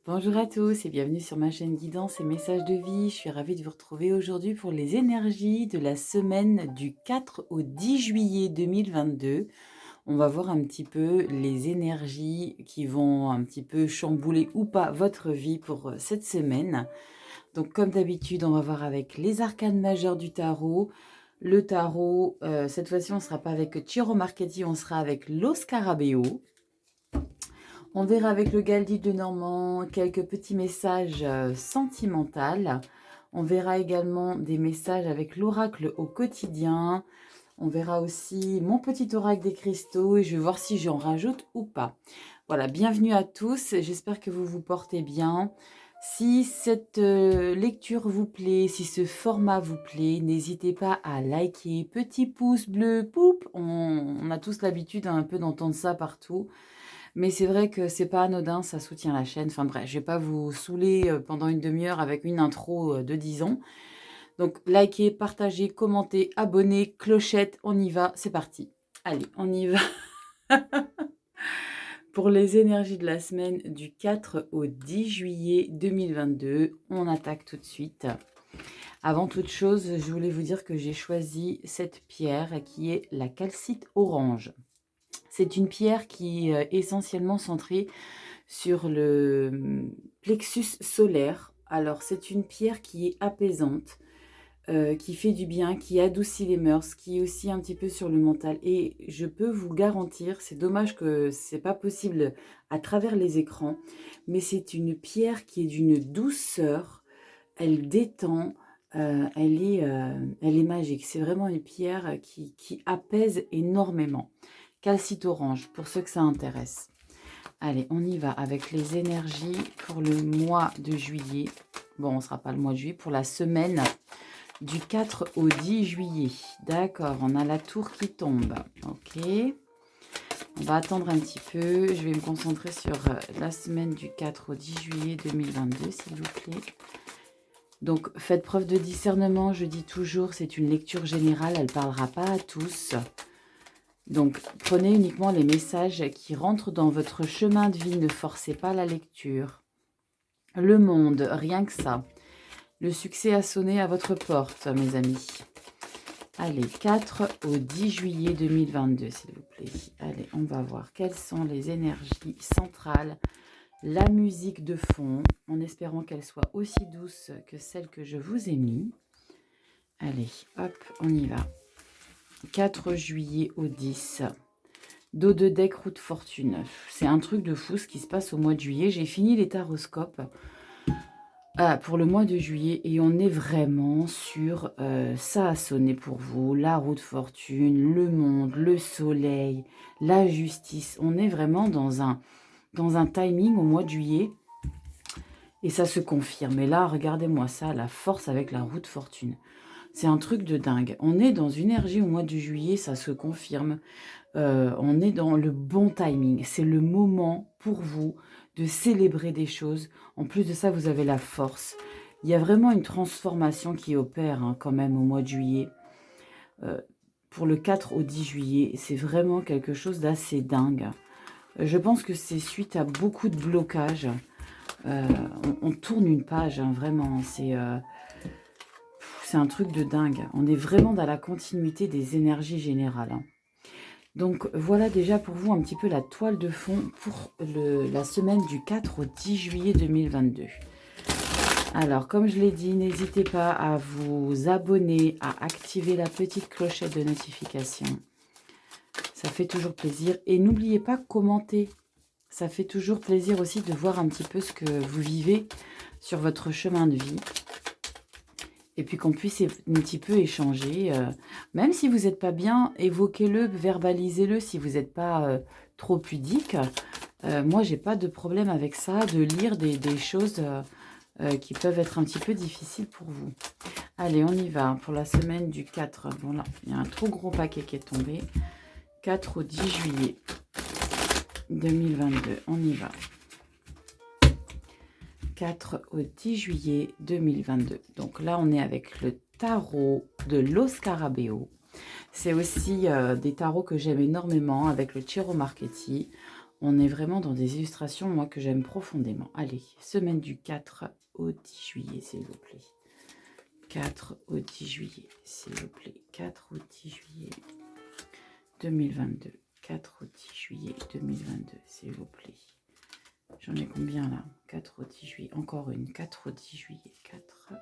Bonjour à tous et bienvenue sur ma chaîne Guidance et Messages de vie. Je suis ravie de vous retrouver aujourd'hui pour les énergies de la semaine du 4 au 10 juillet 2022. On va voir un petit peu les énergies qui vont un petit peu chambouler ou pas votre vie pour cette semaine. Donc comme d'habitude, on va voir avec les arcanes majeures du tarot. Le tarot, cette fois-ci, on ne sera pas avec Ciro Marchetti, on sera avec Lo Scarabeo. On verra avec le Galdi de Normand quelques petits messages sentimentaux. On verra également des messages avec l'oracle au quotidien. On verra aussi mon petit oracle des cristaux et je vais voir si j'en rajoute ou pas. Voilà, bienvenue à tous. J'espère que vous vous portez bien. Si cette lecture vous plaît, si ce format vous plaît, n'hésitez pas à liker. Petit pouce bleu, poup. On a tous l'habitude un peu d'entendre ça partout. Mais c'est vrai que c'est pas anodin, ça soutient la chaîne. Enfin bref, je vais pas vous saouler pendant une demi-heure avec une intro de 10 ans. Donc likez, partagez, commentez, abonnez, clochette, on y va, c'est parti. Allez, on y va. Pour les énergies de la semaine du 4 au 10 juillet 2022, on attaque tout de suite. Avant toute chose, je voulais vous dire que j'ai choisi cette pierre qui est la calcite orange. C'est une pierre qui est essentiellement centrée sur le plexus solaire. Alors, c'est une pierre qui est apaisante, qui fait du bien, qui adoucit les mœurs, qui est aussi un petit peu sur le mental. Et je peux vous garantir, c'est dommage que c'est pas possible à travers les écrans, mais c'est une pierre qui est d'une douceur, elle détend, elle est magique. C'est vraiment une pierre qui apaise énormément. Calcite orange, pour ceux que ça intéresse. Allez, on y va avec les énergies pour le mois de juillet. Bon, on ne sera pas le mois de juillet, pour la semaine du 4 au 10 juillet. D'accord, on a la tour qui tombe. Ok. On va attendre un petit peu. Je vais me concentrer sur la semaine du 4 au 10 juillet 2022, s'il vous plaît. Donc, faites preuve de discernement. Je dis toujours, c'est une lecture générale. Elle ne parlera pas à tous. Donc, prenez uniquement les messages qui rentrent dans votre chemin de vie. Ne forcez pas la lecture. Le monde, rien que ça. Le succès a sonné à votre porte, mes amis. Allez, 4 au 10 juillet 2022, s'il vous plaît. Allez, on va voir quelles sont les énergies centrales. La musique de fond, en espérant qu'elle soit aussi douce que celle que je vous ai mis. Allez, hop, on y va. 4 juillet au 10. Dos de deck, roue de fortune. C'est un truc de fou ce qui se passe au mois de juillet. J'ai fini les taroscopes pour le mois de juillet et on est vraiment sur ça a sonné pour vous. La roue de fortune, le monde, le soleil, la justice. On est vraiment dans un timing au mois de juillet et ça se confirme. Et là, regardez-moi ça, la force avec la roue de fortune. C'est un truc de dingue. On est dans une énergie au mois de juillet, ça se confirme. On est dans le bon timing. C'est le moment pour vous de célébrer des choses. En plus de ça, vous avez la force. Il y a vraiment une transformation qui opère quand même au mois de juillet. Pour le 4 au 10 juillet, c'est vraiment quelque chose d'assez dingue. Je pense que c'est suite à beaucoup de blocages. On tourne une page, vraiment. C'est un truc de dingue. On est vraiment dans la continuité des énergies générales. Donc voilà déjà pour vous un petit peu la toile de fond pour la semaine du 4 au 10 juillet 2022. Alors comme je l'ai dit, n'hésitez pas à vous abonner, à activer la petite clochette de notification. Ça fait toujours plaisir. Et n'oubliez pas de commenter. Ça fait toujours plaisir aussi de voir un petit peu ce que vous vivez sur votre chemin de vie. Et puis qu'on puisse un petit peu échanger. Même si vous n'êtes pas bien, évoquez-le, verbalisez-le si vous n'êtes pas trop pudique. Moi, j'ai pas de problème avec ça, de lire des choses qui peuvent être un petit peu difficiles pour vous. Allez, on y va pour la semaine du 4. Bon là, il y a un trop gros paquet qui est tombé. 4 au 10 juillet 2022. On y va. 4 au 10 juillet 2022. Donc là, on est avec le tarot de Lo Scarabeo. C'est aussi des tarots que j'aime énormément avec le Ciro Marchetti. On est vraiment dans des illustrations, moi, que j'aime profondément. Allez, semaine du 4 au 10 juillet, s'il vous plaît. 4 au 10 juillet, s'il vous plaît. 4 au 10 juillet 2022. 4 au 10 juillet 2022, s'il vous plaît. J'en ai combien là? 4 au 10 juillet. Encore une. 4 au 10 juillet. 4 au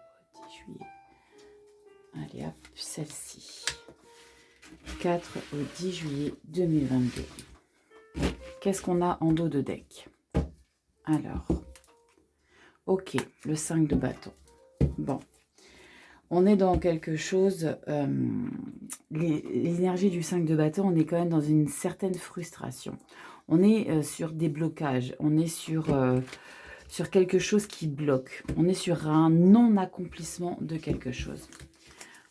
10 juillet. Allez, hop, celle-ci. 4 au 10 juillet 2022. Qu'est-ce qu'on a en dos de deck? Alors, ok, le 5 de bâton. Bon, on est dans quelque chose, l'énergie du 5 de bâton, on est quand même dans une certaine frustration. On est sur des blocages, on est sur quelque chose qui bloque. On est sur un non-accomplissement de quelque chose.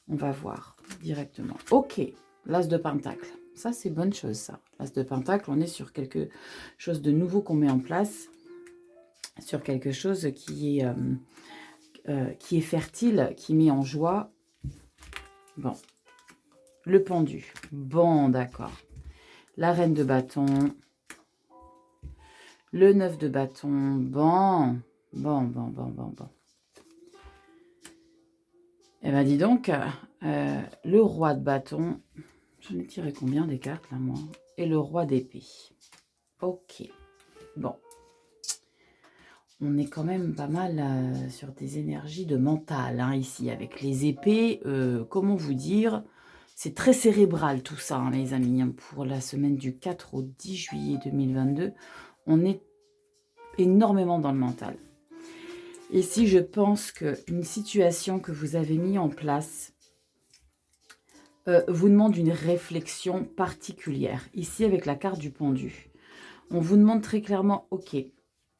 On va voir directement. Ok, l'as de pentacle. Ça, c'est bonne chose, ça. L'as de pentacle, on est sur quelque chose de nouveau qu'on met en place, sur quelque chose qui est fertile, qui met en joie. Bon. Le pendu. Bon, d'accord. La reine de bâton. Le 9 de bâton. Bon. Bon. Eh bien, dis donc, le roi de bâton. J'en ai tiré combien des cartes, là, moi? Et le roi d'épée. Ok. Bon. On est quand même pas mal sur des énergies de mental, hein, ici. Avec les épées, comment vous dire? C'est très cérébral, tout ça, hein, les amis. Hein, pour la semaine du 4 au 10 juillet 2022, on est énormément dans le mental. Ici, je pense qu'une situation que vous avez mis en place vous demande une réflexion particulière. Ici, avec la carte du pendu, on vous demande très clairement, ok,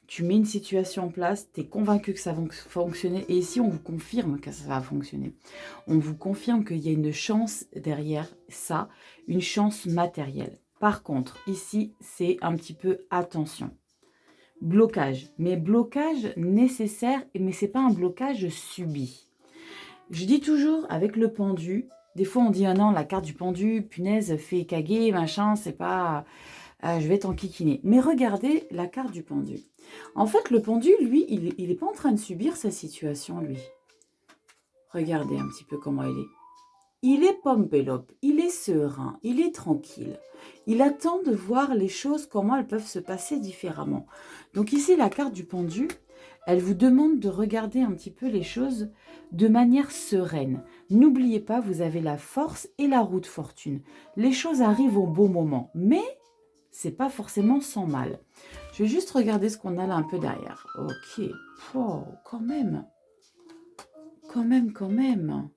tu mets une situation en place, tu es convaincu que ça va fonctionner, et ici, on vous confirme que ça va fonctionner. On vous confirme qu'il y a une chance derrière ça, une chance matérielle. Par contre, ici, c'est un petit peu attention. Blocage, mais blocage nécessaire, mais ce n'est pas un blocage subi. Je dis toujours, avec le pendu, des fois on dit, ah non, la carte du pendu, punaise, fait caguer, machin, c'est pas... je vais t'enquiquiner. Mais regardez la carte du pendu. En fait, le pendu, lui, il n'est pas en train de subir sa situation, lui. Regardez un petit peu comment il est. Il est pompélope, il est serein, il est tranquille. Il attend de voir les choses, comment elles peuvent se passer différemment. Donc ici, la carte du pendu, elle vous demande de regarder un petit peu les choses de manière sereine. N'oubliez pas, vous avez la force et la roue de fortune. Les choses arrivent au bon moment, mais c'est pas forcément sans mal. Je vais juste regarder ce qu'on a là un peu derrière. Ok, oh, quand même. Quand même.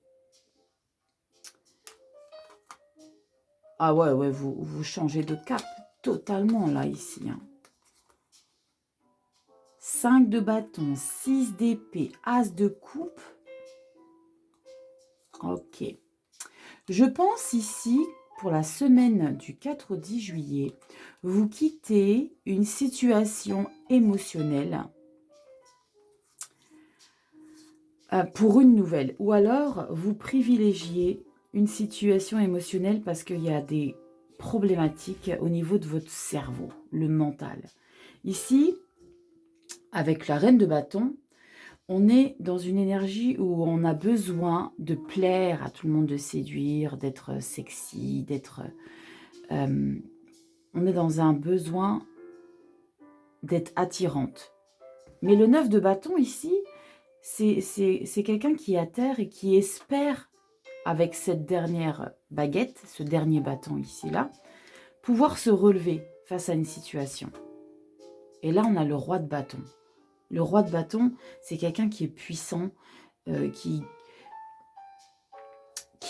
Ah ouais, vous changez de cap totalement là, ici. Hein. 5 de bâton, 6 d'épée, as de coupe. Ok. Je pense ici, pour la semaine du 4 au 10 juillet, vous quittez une situation émotionnelle pour une nouvelle. Ou alors, vous privilégiez une situation émotionnelle parce qu'il y a des problématiques au niveau de votre cerveau, le mental. Ici, avec la reine de bâton, on est dans une énergie où on a besoin de plaire à tout le monde, de séduire, d'être sexy, d'être... on est dans un besoin d'être attirante. Mais le 9 de bâton ici, c'est quelqu'un qui est à terre et qui espère, avec cette dernière baguette, ce dernier bâton ici-là, pouvoir se relever face à une situation. Et là, on a le roi de bâton. Le roi de bâton, c'est quelqu'un qui est puissant, qui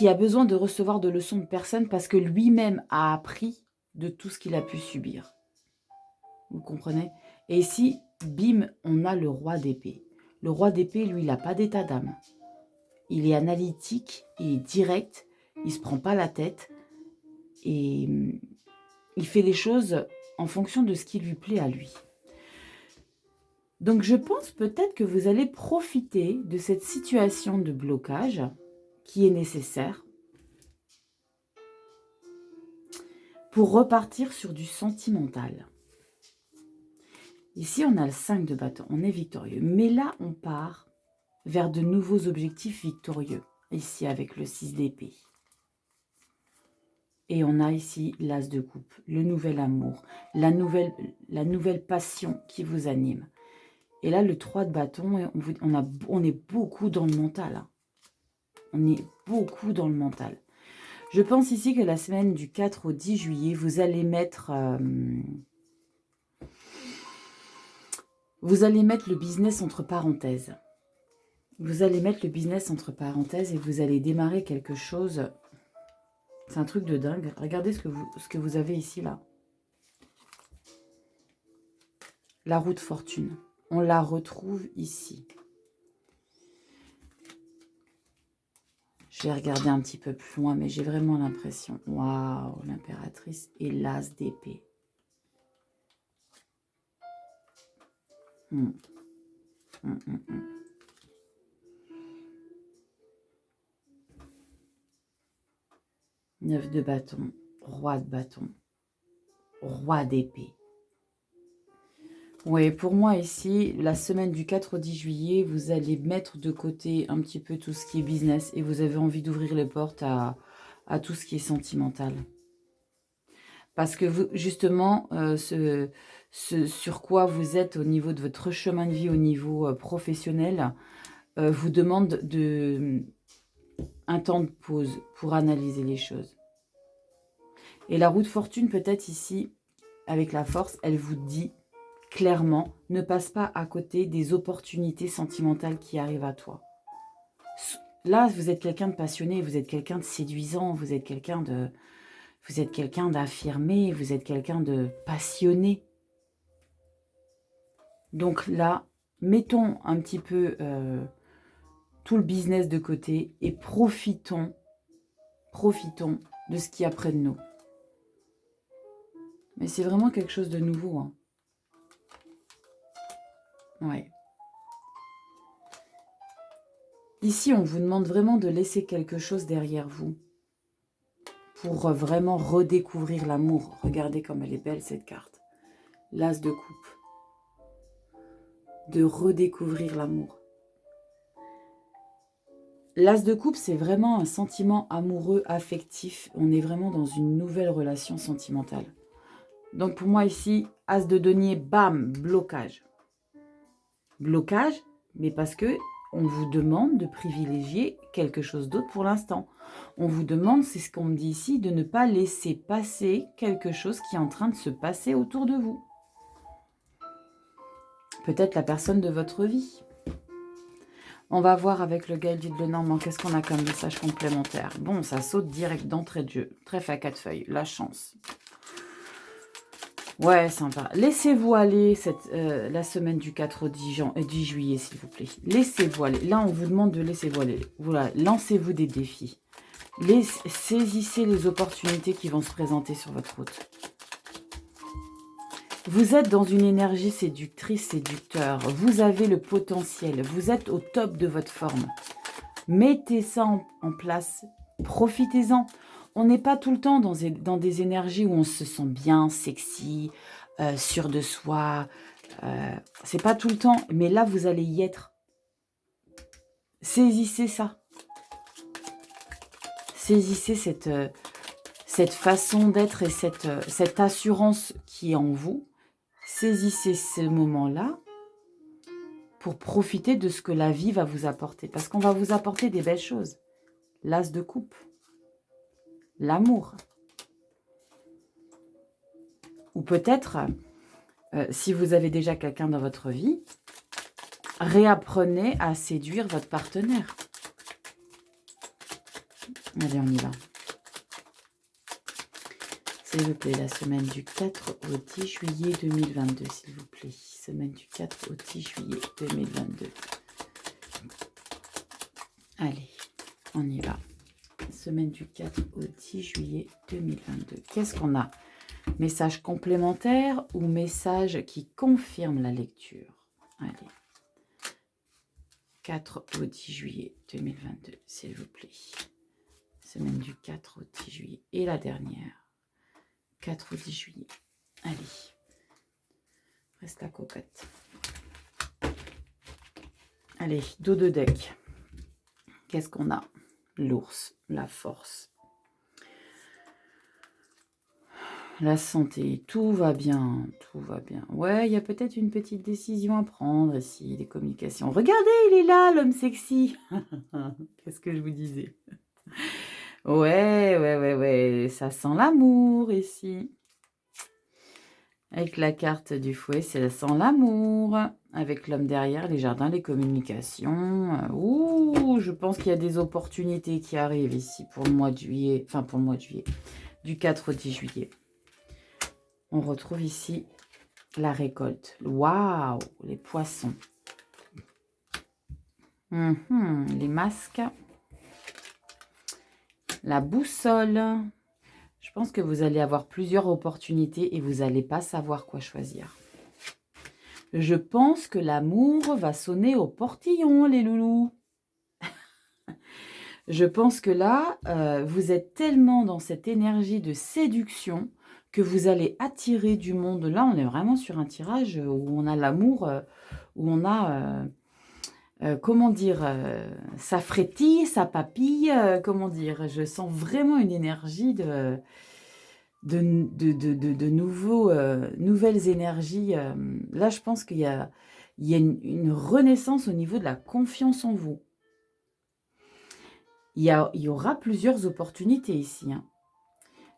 a besoin de recevoir de leçons de personne parce que lui-même a appris de tout ce qu'il a pu subir. Vous comprenez? Et ici, bim, on a le roi d'épée. Le roi d'épée, lui, il n'a pas d'état d'âme. Il est analytique, il est direct, il ne se prend pas la tête et il fait les choses en fonction de ce qui lui plaît à lui. Donc, je pense peut-être que vous allez profiter de cette situation de blocage qui est nécessaire pour repartir sur du sentimental. Ici, on a le 5 de bâton. On est victorieux. Mais là, on part vers de nouveaux objectifs victorieux. Ici, avec le 6 d'épée. Et on a ici l'as de coupe, le nouvel amour, la nouvelle passion qui vous anime. Et là, le 3 de bâton, on est beaucoup dans le mental. Hein. On est beaucoup dans le mental. Je pense ici que la semaine du 4 au 10 juillet, vous allez mettre le business entre parenthèses. Vous allez mettre le business entre parenthèses et vous allez démarrer quelque chose. C'est un truc de dingue. Regardez ce que vous avez ici, là. La roue de fortune. On la retrouve ici. Je vais regarder un petit peu plus loin, mais j'ai vraiment l'impression. Waouh, l'impératrice et l'as d'épée. 9 de bâton, roi de bâton, roi d'épée. Oui, pour moi ici, la semaine du 4 au 10 juillet, vous allez mettre de côté un petit peu tout ce qui est business et vous avez envie d'ouvrir les portes à tout ce qui est sentimental. Parce que vous, justement, ce sur quoi vous êtes au niveau de votre chemin de vie, au niveau professionnel, vous demande un temps de pause pour analyser les choses. Et la roue de fortune, peut-être ici, avec la force, elle vous dit clairement, ne passe pas à côté des opportunités sentimentales qui arrivent à toi. Là, vous êtes quelqu'un de passionné, vous êtes quelqu'un de séduisant, vous êtes quelqu'un d'affirmé, vous êtes quelqu'un de passionné. Donc là, mettons un petit peu tout le business de côté et profitons de ce qu'il y a près de nous. Mais c'est vraiment quelque chose de nouveau. Hein. Ouais. Ici, on vous demande vraiment de laisser quelque chose derrière vous pour vraiment redécouvrir l'amour. Regardez comme elle est belle cette carte. L'as de coupe. De redécouvrir l'amour. L'as de coupe, c'est vraiment un sentiment amoureux, affectif. On est vraiment dans une nouvelle relation sentimentale. Donc pour moi ici, as de denier, bam, blocage. Blocage, mais parce que on vous demande de privilégier quelque chose d'autre pour l'instant. On vous demande, c'est ce qu'on me dit ici, de ne pas laisser passer quelque chose qui est en train de se passer autour de vous. Peut-être la personne de votre vie. On va voir avec le guide de Lenormand, qu'est-ce qu'on a comme message complémentaire. Bon, ça saute direct d'entrée de jeu. Trèfle à 4 feuilles, la chance. Ouais, sympa. Laissez-vous aller la semaine du 4 au 10 juillet, s'il vous plaît. Laissez-vous aller. Là, on vous demande de laisser-vous aller. Voilà, lancez-vous des défis. Saisissez les opportunités qui vont se présenter sur votre route. Vous êtes dans une énergie séductrice, séducteur. Vous avez le potentiel. Vous êtes au top de votre forme. Mettez ça en place. Profitez-en. On n'est pas tout le temps dans des énergies où on se sent bien, sexy, sûr de soi. C'est pas tout le temps, mais là, vous allez y être. Saisissez ça. Saisissez cette façon d'être et cette assurance qui est en vous. Saisissez ce moment-là pour profiter de ce que la vie va vous apporter. Parce qu'on va vous apporter des belles choses. L'as de coupe. L'amour. Ou peut-être, si vous avez déjà quelqu'un dans votre vie, réapprenez à séduire votre partenaire. Allez, on y va. S'il vous plaît, la semaine du 4 au 10 juillet 2022, s'il vous plaît. Semaine du 4 au 10 juillet 2022. Allez, on y va. Semaine du 4 au 10 juillet 2022. Qu'est-ce qu'on a? Message complémentaire ou message qui confirme la lecture? Allez. 4 au 10 juillet 2022, s'il vous plaît. Semaine du 4 au 10 juillet. Et la dernière. 4 au 10 juillet. Allez. Reste la cocotte. Allez, dos de deck. Qu'est-ce qu'on a? L'ours, la force. La santé, tout va bien, tout va bien. Ouais, il y a peut-être une petite décision à prendre ici, les communications. Regardez, il est là, l'homme sexy. Qu'est-ce que je vous disais? Ouais, ça sent l'amour ici. Avec la carte du fouet, ça sent l'amour. Avec l'homme derrière, les jardins, les communications. Ouh, je pense qu'il y a des opportunités qui arrivent ici pour le mois de juillet. Enfin, pour le mois de juillet. Du 4 au 10 juillet. On retrouve ici la récolte. Waouh, les poissons. Les masques. La boussole. Je pense que vous allez avoir plusieurs opportunités et vous n'allez pas savoir quoi choisir. Je pense que l'amour va sonner au portillon, les loulous. Je pense que là, vous êtes tellement dans cette énergie de séduction que vous allez attirer du monde. Là, on est vraiment sur un tirage où on a l'amour, où on a, comment dire, ça frétille, ça papille, comment dire. Je sens vraiment une énergie de nouvelles énergies. Là, je pense qu'il y a, une renaissance au niveau de la confiance en vous. Il y aura plusieurs opportunités ici.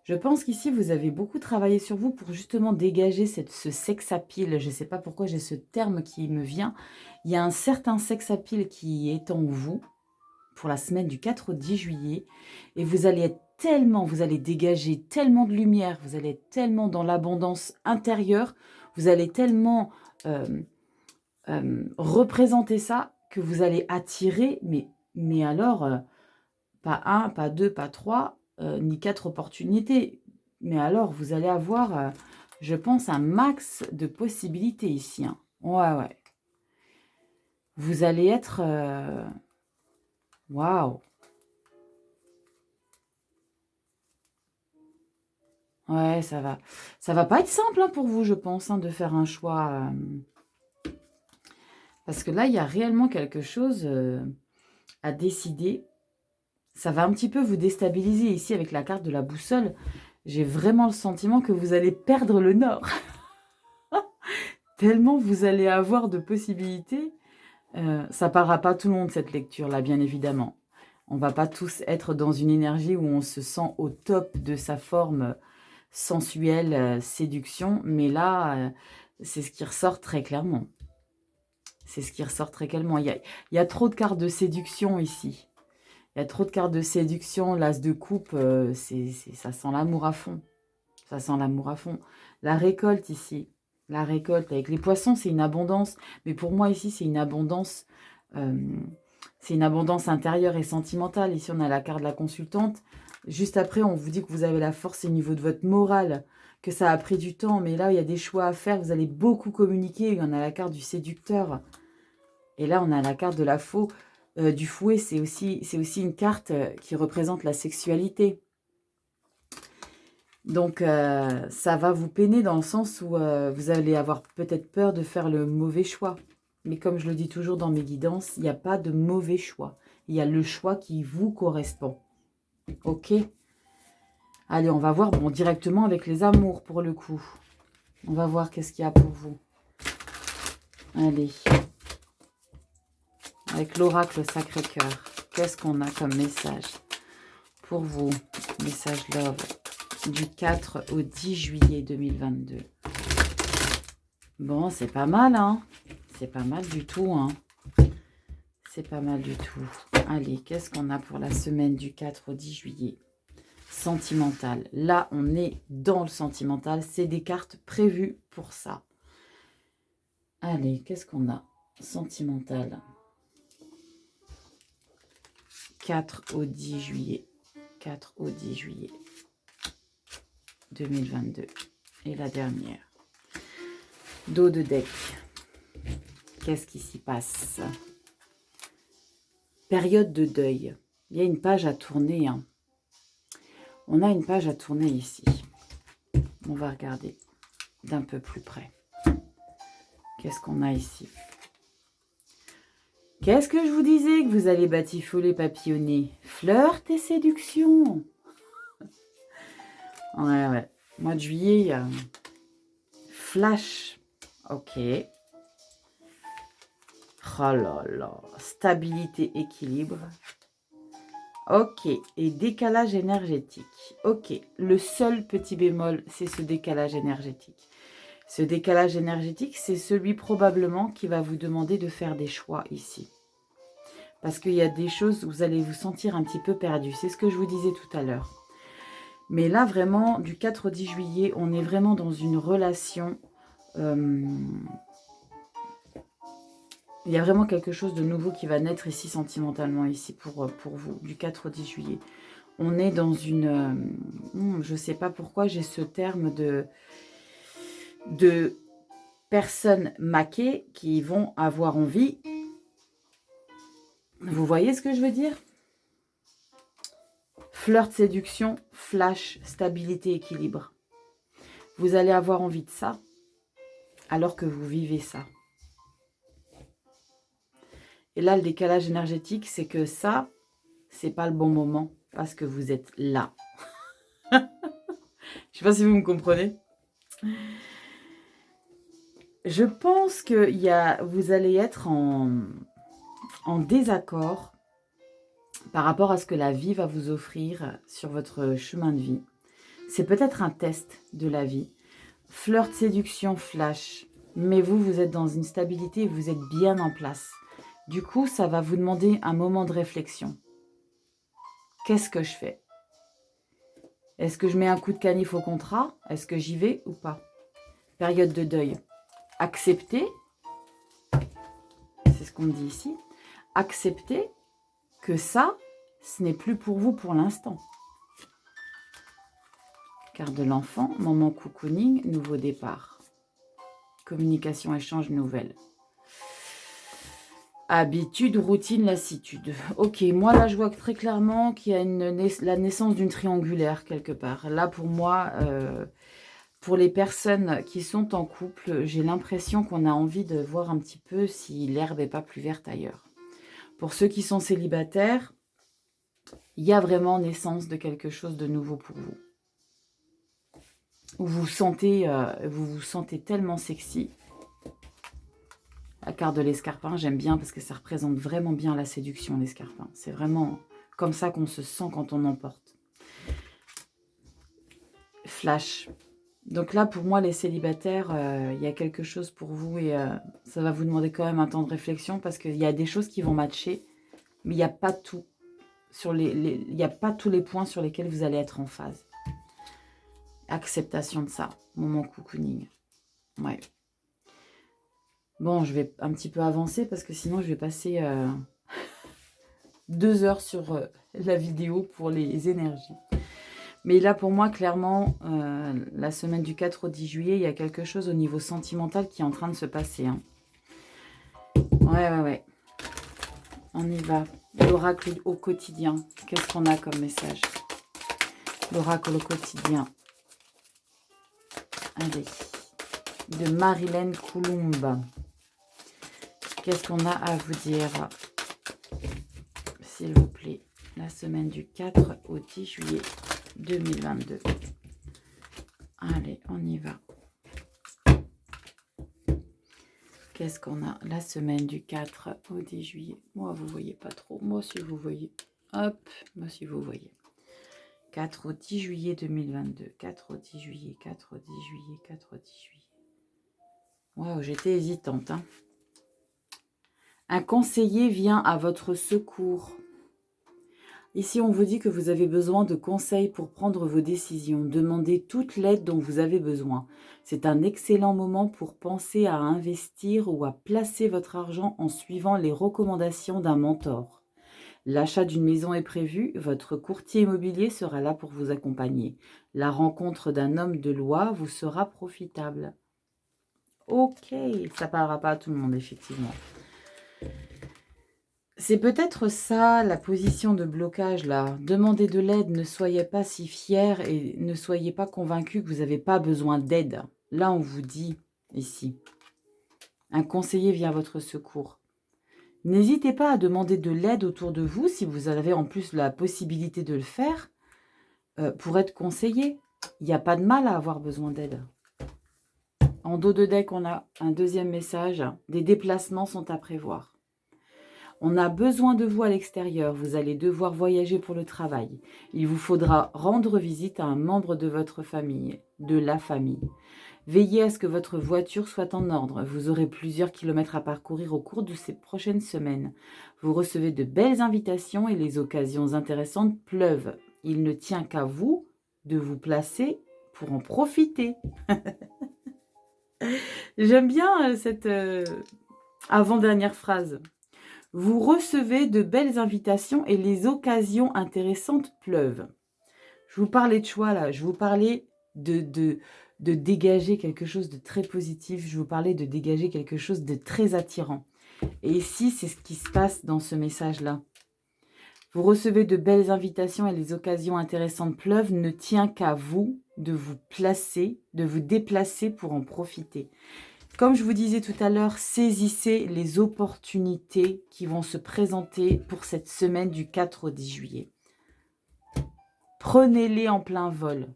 Je pense qu'ici, vous avez beaucoup travaillé sur vous pour justement dégager ce sex appeal. Je ne sais pas pourquoi j'ai ce terme qui me vient. Il y a un certain sex appeal qui est en vous pour la semaine du 4 au 10 juillet. Et vous allez être tellement, vous allez dégager tellement de lumière, vous allez être tellement dans l'abondance intérieure, vous allez tellement représenter ça que vous allez attirer, mais alors, pas un, pas deux, pas trois, ni quatre opportunités. Mais alors, vous allez avoir, je pense, un max de possibilités ici. Ouais. Vous allez être... Waouh. Ouais, ça va. Ça va pas être simple pour vous, je pense, de faire un choix. Parce que là, il y a réellement quelque chose à décider. Ça va un petit peu vous déstabiliser ici avec la carte de la boussole. J'ai vraiment le sentiment que vous allez perdre le nord. Tellement vous allez avoir de possibilités. Ça ne parlera pas tout le monde, cette lecture-là, bien évidemment. On ne va pas tous être dans une énergie où on se sent au top de sa forme sensuelle, séduction. Mais là, c'est ce qui ressort très clairement. C'est ce qui ressort très clairement. Il y a trop de cartes de séduction ici. Il y a trop de cartes de séduction. L'as de coupe, ça sent l'amour à fond. Ça sent l'amour à fond. La récolte ici. La récolte avec les poissons, c'est une abondance. Mais pour moi, ici, c'est une abondance. C'est une abondance intérieure et sentimentale. Ici, on a la carte de la consultante. Juste après, on vous dit que vous avez la force au niveau de votre morale, que ça a pris du temps. Mais là, il y a des choix à faire. Vous allez beaucoup communiquer. Il y en a la carte du séducteur. Et là, on a la carte de la faux. Du fouet, c'est aussi une carte qui représente la sexualité. Donc, ça va vous peiner dans le sens où vous allez avoir peut-être peur de faire le mauvais choix. Mais comme je le dis toujours dans mes guidances, il n'y a pas de mauvais choix. Il y a le choix qui vous correspond. Ok? Allez, on va voir directement avec les amours pour le coup. On va voir qu'est-ce qu'il y a pour vous. Allez. Avec l'oracle Sacré-Cœur, qu'est-ce qu'on a comme message pour vous? Message love du 4 au 10 juillet 2022. Bon, c'est pas mal, C'est pas mal du tout, C'est pas mal du tout. Allez, qu'est-ce qu'on a pour la semaine du 4 au 10 juillet? Sentimental. Là, on est dans le sentimental. C'est des cartes prévues pour ça. Allez, qu'est-ce qu'on a? Sentimental. 4 au 10 juillet. 4 au 10 juillet 2022. Et la dernière. Dos de deck. Qu'est-ce qui s'y passe? Période de deuil. Il y a une page à tourner. On a une page à tourner ici. On va regarder d'un peu plus près. Qu'est-ce qu'on a ici? Qu'est-ce que je vous disais que vous allez batifoler, papillonner? Flirt et séduction. Ouais. Mois de juillet, il y a flash. Ok. Oh là là. Stabilité, équilibre. Ok. Et décalage énergétique. Ok. Le seul petit bémol, c'est ce décalage énergétique. Ce décalage énergétique, c'est celui probablement qui va vous demander de faire des choix ici. Parce qu'il y a des choses où vous allez vous sentir un petit peu perdu. C'est ce que je vous disais tout à l'heure. Mais là, vraiment, du 4 au 10 juillet, on est vraiment dans une relation. Il y a vraiment quelque chose de nouveau qui va naître ici, sentimentalement, ici, pour vous, du 4 au 10 juillet. On est dans une... je ne sais pas pourquoi j'ai ce terme de personnes maquées qui vont avoir envie. Vous voyez ce que je veux dire? Flirt, séduction, flash, stabilité, équilibre. Vous allez avoir envie de ça alors que vous vivez ça. Et là, le décalage énergétique, c'est que ça, c'est pas le bon moment parce que vous êtes là. Je sais pas si vous me comprenez. Je pense que vous allez être en désaccord par rapport à ce que la vie va vous offrir sur votre chemin de vie. C'est peut-être un test de la vie. Flirt, séduction, flash. Mais vous êtes dans une stabilité et vous êtes bien en place. Du coup, ça va vous demander un moment de réflexion. Qu'est-ce que je fais? Est-ce que je mets un coup de canif au contrat? Est-ce que j'y vais ou pas? Période de deuil. Accepter, c'est ce qu'on me dit ici, accepter que ça, ce n'est plus pour vous pour l'instant. Carte de l'enfant, moment cocooning, nouveau départ. Communication, échange, nouvelle. Habitude, routine, lassitude. Ok, moi là je vois très clairement qu'il y a la naissance d'une triangulaire quelque part. Là pour moi, pour les personnes qui sont en couple, j'ai l'impression qu'on a envie de voir un petit peu si l'herbe n'est pas plus verte ailleurs. Pour ceux qui sont célibataires, il y a vraiment naissance de quelque chose de nouveau pour vous. Où vous vous sentez tellement sexy. La carte de l'escarpin, j'aime bien parce que ça représente vraiment bien la séduction, l'escarpin. C'est vraiment comme ça qu'on se sent quand on emporte. Flash. Donc là, pour moi, les célibataires, il y a quelque chose pour vous et ça va vous demander quand même un temps de réflexion parce qu'il y a des choses qui vont matcher, mais il n'y a pas tout. Il n'y a pas tous les points sur lesquels vous allez être en phase. Acceptation de ça. Moment cocooning. Ouais. Bon, je vais un petit peu avancer parce que sinon, je vais passer 2 heures sur la vidéo pour les énergies. Mais là, pour moi, clairement, la semaine du 4 au 10 juillet, il y a quelque chose au niveau sentimental qui est en train de se passer. Hein. Ouais. On y va. L'oracle au quotidien. Qu'est-ce qu'on a comme message? L'oracle au quotidien. Allez. De Marilyn Coulombe. Qu'est-ce qu'on a à vous dire? S'il vous plaît. La semaine du 4 au 10 juillet 2022. Allez, on y va. Qu'est-ce qu'on a la semaine du 4 au 10 juillet? Moi, vous ne voyez pas trop. Moi, si vous voyez. Hop, moi, si vous voyez. 4 au 10 juillet 2022. 4 au 10 juillet, 4 au 10 juillet, 4 au 10 juillet. Waouh, j'étais hésitante. Hein. Un conseiller vient à votre secours. Ici, on vous dit que vous avez besoin de conseils pour prendre vos décisions. Demandez toute l'aide dont vous avez besoin. C'est un excellent moment pour penser à investir ou à placer votre argent en suivant les recommandations d'un mentor. L'achat d'une maison est prévu, votre courtier immobilier sera là pour vous accompagner. La rencontre d'un homme de loi vous sera profitable. Ok, ça ne parlera pas à tout le monde, effectivement. C'est peut-être ça, la position de blocage, là. Demandez de l'aide, ne soyez pas si fiers et ne soyez pas convaincus que vous n'avez pas besoin d'aide. Là, on vous dit, ici. Un conseiller vient à votre secours. N'hésitez pas à demander de l'aide autour de vous, si vous avez en plus la possibilité de le faire, pour être conseillé. Il n'y a pas de mal à avoir besoin d'aide. En dos de deck, on a un deuxième message. Des déplacements sont à prévoir. On a besoin de vous à l'extérieur. Vous allez devoir voyager pour le travail. Il vous faudra rendre visite à un membre de votre famille, de la famille. Veillez à ce que votre voiture soit en ordre. Vous aurez plusieurs kilomètres à parcourir au cours de ces prochaines semaines. Vous recevez de belles invitations et les occasions intéressantes pleuvent. Il ne tient qu'à vous de vous placer pour en profiter. J'aime bien cette avant-dernière phrase. Vous recevez de belles invitations et les occasions intéressantes pleuvent. Je vous parlais de choix là, je vous parlais de dégager quelque chose de très positif, je vous parlais de dégager quelque chose de très attirant. Et ici, c'est ce qui se passe dans ce message-là. Vous recevez de belles invitations et les occasions intéressantes pleuvent, ne tient qu'à vous de vous placer, de vous déplacer pour en profiter. Comme je vous disais tout à l'heure, saisissez les opportunités qui vont se présenter pour cette semaine du 4 au 10 juillet. Prenez-les en plein vol.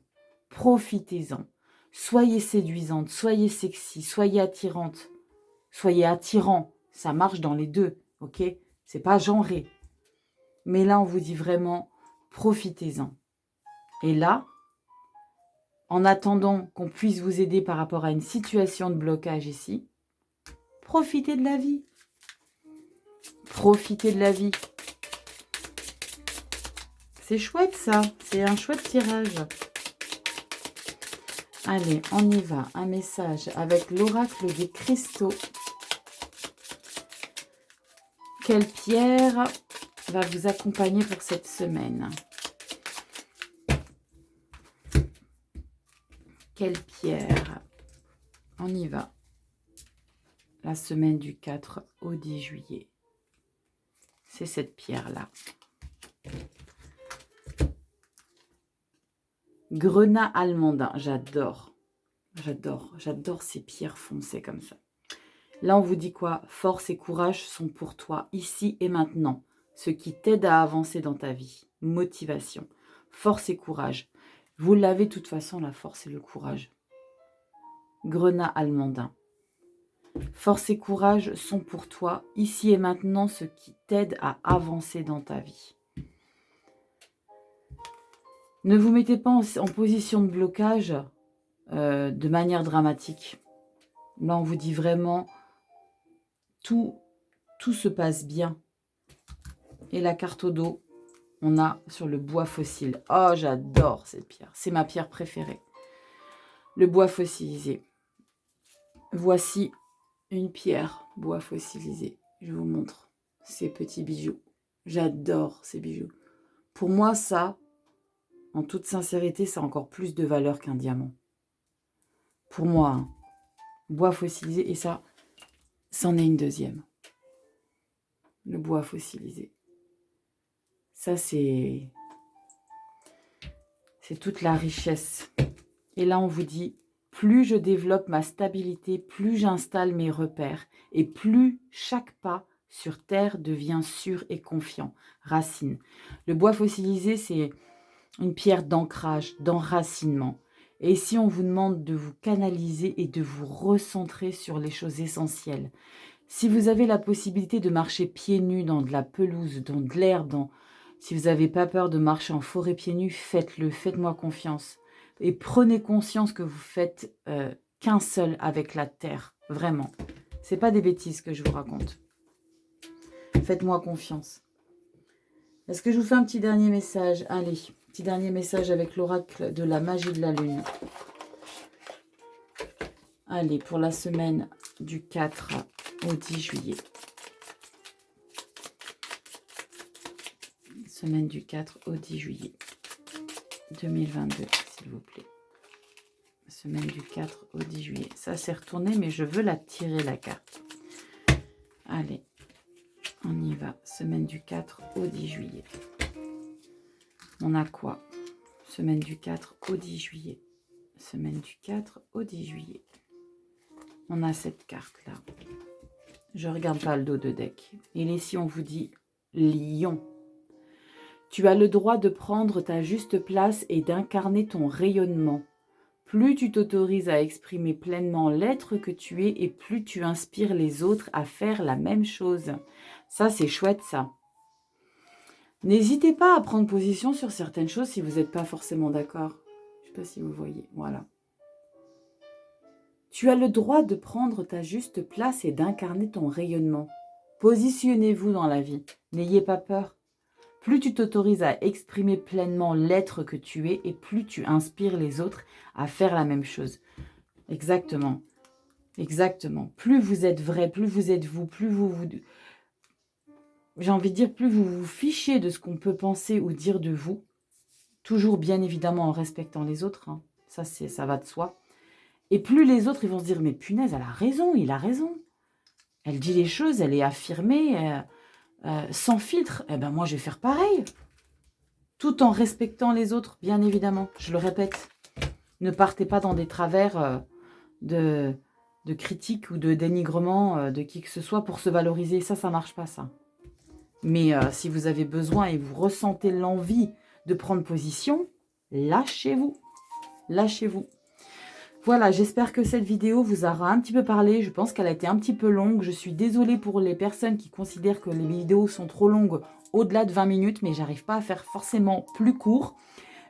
Profitez-en. Soyez séduisante, soyez sexy, soyez attirante. Soyez attirant. Ça marche dans les deux, ok? C'est pas genré. Mais là, on vous dit vraiment, profitez-en. Et là, en attendant qu'on puisse vous aider par rapport à une situation de blocage ici, profitez de la vie. Profitez de la vie. C'est chouette ça, c'est un chouette tirage. Allez, on y va. Un message avec l'oracle des cristaux. Quelle pierre va vous accompagner pour cette semaine? Quelle pierre? On y va. La semaine du 4 au 10 juillet. C'est cette pierre-là. Grenat almandin, j'adore. J'adore ces pierres foncées comme ça. Là, on vous dit quoi? Force et courage sont pour toi, ici et maintenant. Ce qui t'aide à avancer dans ta vie. Motivation. Force et courage. Vous l'avez de toute façon, la force et le courage. Grenat almandin. Force et courage sont pour toi, ici et maintenant, ce qui t'aide à avancer dans ta vie. Ne vous mettez pas en position de blocage de manière dramatique. Là, on vous dit vraiment, tout se passe bien. Et la carte au dos, on a sur le bois fossile. Oh, j'adore cette pierre. C'est ma pierre préférée. Le bois fossilisé. Voici une pierre bois fossilisé. Je vous montre ces petits bijoux. J'adore ces bijoux. Pour moi, ça, en toute sincérité, ça a encore plus de valeur qu'un diamant. Pour moi, hein. Bois fossilisé. Et ça, c'en est une deuxième. Le bois fossilisé. Ça, c'est toute la richesse. Et là, on vous dit, plus je développe ma stabilité, plus j'installe mes repères, et plus chaque pas sur terre devient sûr et confiant. Racine. Le bois fossilisé, c'est une pierre d'ancrage, d'enracinement. Et ici, on vous demande de vous canaliser et de vous recentrer sur les choses essentielles. Si vous avez la possibilité de marcher pieds nus dans de la pelouse, dans de l'herbe, si vous n'avez pas peur de marcher en forêt pieds nus, faites-le, faites-moi confiance. Et prenez conscience que vous faites qu'un seul avec la terre, vraiment. C'est pas des bêtises que je vous raconte. Faites-moi confiance. Est-ce que je vous fais un petit dernier message? Allez, petit dernier message avec l'oracle de la magie de la lune. Allez, pour la semaine du 4 au 10 juillet. Semaine du 4 au 10 juillet 2022, s'il vous plaît. Semaine du 4 au 10 juillet. Ça s'est retourné, mais je veux la tirer, la carte. Allez, on y va. Semaine du 4 au 10 juillet. On a quoi? Semaine du 4 au 10 juillet. Semaine du 4 au 10 juillet. On a cette carte-là. Je regarde pas le dos de deck. Et ici, on vous dit Lion. Tu as le droit de prendre ta juste place et d'incarner ton rayonnement. Plus tu t'autorises à exprimer pleinement l'être que tu es et plus tu inspires les autres à faire la même chose. Ça, c'est chouette, ça. N'hésitez pas à prendre position sur certaines choses si vous n'êtes pas forcément d'accord. Je ne sais pas si vous voyez. Voilà. Tu as le droit de prendre ta juste place et d'incarner ton rayonnement. Positionnez-vous dans la vie. N'ayez pas peur. Plus tu t'autorises à exprimer pleinement l'être que tu es et plus tu inspires les autres à faire la même chose. Exactement. Exactement. Plus vous êtes vrai, plus vous êtes vous, plus vous... J'ai envie de dire, plus vous vous fichez de ce qu'on peut penser ou dire de vous. Toujours bien évidemment en respectant les autres. Hein. Ça va de soi. Et plus les autres ils vont se dire, mais punaise, elle a raison, il a raison. Elle dit les choses, elle est affirmée... sans filtre, eh ben moi je vais faire pareil. Tout en respectant les autres, bien évidemment. Je le répète. Ne partez pas dans des travers de critique ou de dénigrement de qui que ce soit pour se valoriser. Ça marche pas, ça. Mais si vous avez besoin et vous ressentez l'envie de prendre position, lâchez-vous. Lâchez-vous. Voilà, j'espère que cette vidéo vous aura un petit peu parlé. Je pense qu'elle a été un petit peu longue. Je suis désolée pour les personnes qui considèrent que les vidéos sont trop longues au-delà de 20 minutes, mais j'arrive pas à faire forcément plus court.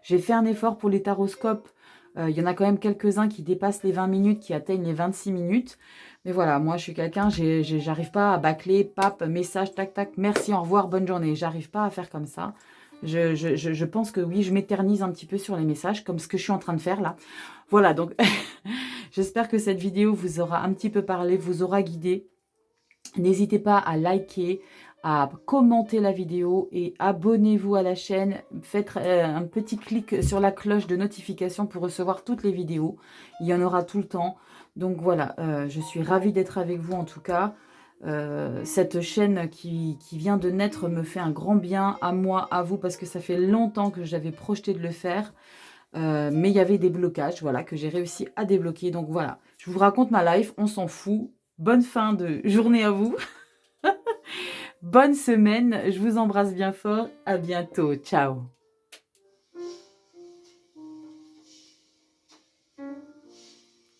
J'ai fait un effort pour les taroscopes. Il y en a quand même quelques-uns qui dépassent les 20 minutes, qui atteignent les 26 minutes. Mais voilà, moi je suis quelqu'un, j'arrive pas à bâcler, pape, message, tac, tac, merci, au revoir, bonne journée. J'arrive pas à faire comme ça. Je pense que oui, je m'éternise un petit peu sur les messages, comme ce que je suis en train de faire là. Voilà, donc j'espère que cette vidéo vous aura un petit peu parlé, vous aura guidé. N'hésitez pas à liker, à commenter la vidéo et abonnez-vous à la chaîne. Faites un petit clic sur la cloche de notification pour recevoir toutes les vidéos. Il y en aura tout le temps. Donc voilà, je suis ravie d'être avec vous en tout cas. Cette chaîne qui vient de naître me fait un grand bien à moi, à vous, parce que ça fait longtemps que j'avais projeté de le faire. Mais il y avait des blocages, voilà, que j'ai réussi à débloquer. Donc voilà, je vous raconte ma life, on s'en fout. Bonne fin de journée à vous. Bonne semaine, je vous embrasse bien fort. À bientôt, ciao.